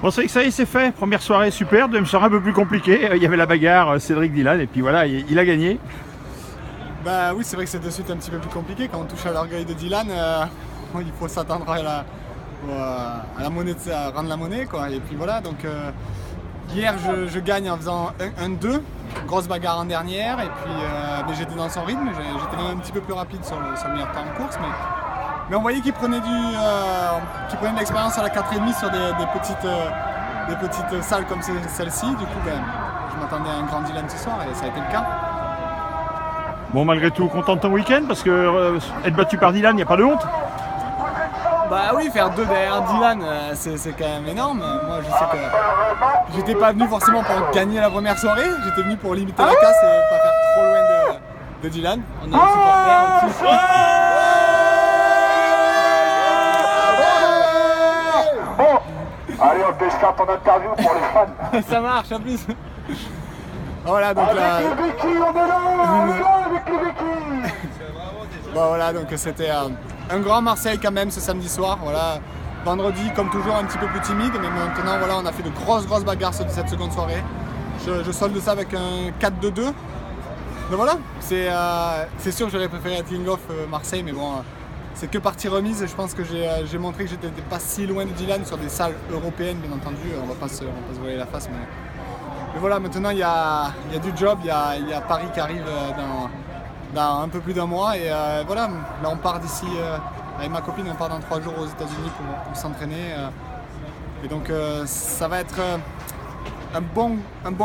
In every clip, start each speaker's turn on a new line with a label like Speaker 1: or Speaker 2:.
Speaker 1: Bon, c'est que ça y est, c'est fait. Première soirée super, deuxième soirée un peu plus compliquée. Il y avait la bagarre Cédric Dylan et puis voilà, il a gagné.
Speaker 2: Bah oui, c'est vrai que c'est de suite un petit peu plus compliqué. Quand on touche à l'orgueil de Dylan, il faut s'attendre à la monnaie, à rendre la monnaie, quoi. Et puis voilà, donc hier je gagne en faisant 1-2, grosse bagarre en dernière, et puis mais j'étais dans son rythme, j'étais même un petit peu plus rapide sur le meilleur temps en course, mais on voyait qu'il prenait de l'expérience à la 4,5 sur des petites salles comme celle-ci. Du coup, je m'attendais à un grand Dylan ce soir et ça a été le cas.
Speaker 1: Bon, malgré tout, content de ton week-end parce que être battu par Dylan, il n'y a pas de honte.
Speaker 2: Bah oui, faire 2 derrière Dylan, c'est quand même énorme. Moi, je sais que j'étais pas venu forcément pour gagner la première soirée, j'étais venu pour limiter la casse et pas faire trop loin de Dylan. On a un supporter en plus.
Speaker 3: Allez, on décharge ton interview pour les fans.
Speaker 2: Ça marche en plus. Voilà, donc là.
Speaker 3: Avec les béquilles, on est là avec les béquilles.
Speaker 2: Bon voilà, donc c'était un grand Marseille quand même ce samedi soir. Voilà. Vendredi, comme toujours, un petit peu plus timide, mais maintenant voilà, on a fait de grosses bagarres cette seconde soirée. Je solde ça avec un 4-2-2. Donc voilà, c'est sûr que j'aurais préféré être King of Marseille, mais bon. C'est que partie remise, je pense que j'ai montré que j'étais pas si loin de Dylan sur des salles européennes, bien entendu, on va pas se voiler la face, mais voilà, maintenant il y a du job, il y a Paris qui arrive dans un peu plus d'un mois, et voilà, là on part d'ici, avec ma copine, on part dans 3 jours aux États-Unis pour s'entraîner, et donc ça va être un bon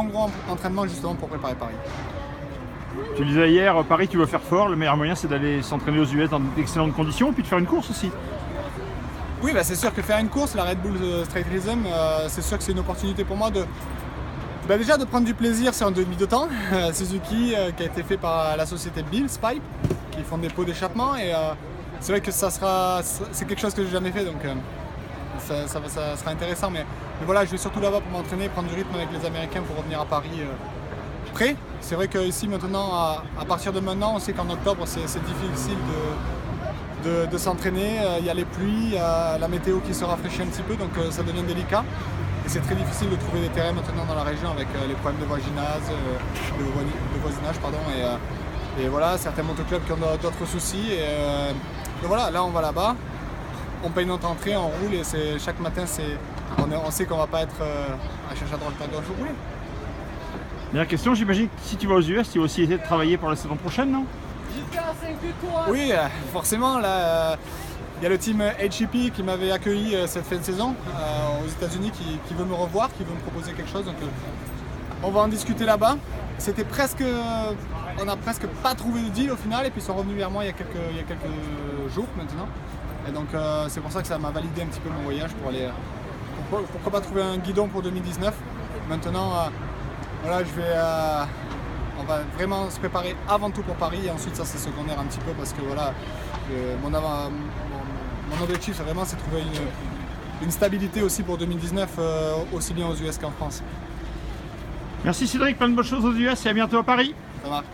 Speaker 2: gros entraînement justement pour préparer Paris.
Speaker 1: Tu disais hier, Paris, tu veux faire fort. Le meilleur moyen, c'est d'aller s'entraîner aux US dans d'excellentes conditions et puis de faire une course aussi.
Speaker 2: Oui, bah c'est sûr que faire une course, la Red Bull Straight Rhythm, c'est sûr que c'est une opportunité pour moi déjà de prendre du plaisir sur un demi de temps. Suzuki, qui a été fait par la société Bills Pipe, qui font des pots d'échappement. Et c'est vrai que c'est quelque chose que j'ai jamais fait, donc ça sera intéressant. Mais voilà, je vais surtout là-bas pour m'entraîner, prendre du rythme avec les Américains pour revenir à Paris. Prêt. C'est vrai qu'ici maintenant, à partir de maintenant, on sait qu'en octobre c'est difficile de s'entraîner. Il y a les pluies, il y a la météo qui se rafraîchit un petit peu, donc ça devient délicat. Et c'est très difficile de trouver des terrains maintenant dans la région avec les problèmes de voisinage. Et voilà, certains motoclubs qui ont d'autres soucis. Et voilà, là on va là-bas, on paye notre entrée, on roule et chaque matin on sait qu'on va pas être à chercher à droite à gauche au rouler.
Speaker 1: Dernière question, j'imagine que si tu vas aux US, tu vas aussi essayer de travailler pour la saison prochaine, non?
Speaker 2: Oui, forcément, là, il y a le team HEP qui m'avait accueilli cette fin de saison aux États-Unis qui veut me revoir, qui veut me proposer quelque chose. Donc, on va en discuter là-bas. On n'a presque pas trouvé de deal au final, et puis ils sont revenus vers moi il y a quelques jours maintenant. Et donc, c'est pour ça que ça m'a validé un petit peu mon voyage pour aller. Pourquoi pas trouver un guidon pour 2019. Maintenant. Voilà, on va vraiment se préparer avant tout pour Paris et ensuite ça c'est secondaire un petit peu parce que voilà, mon objectif c'est vraiment de trouver une stabilité aussi pour 2019 aussi bien aux US qu'en France.
Speaker 1: Merci Cédric, plein de bonnes choses aux US et à bientôt à Paris.
Speaker 2: Ça marche.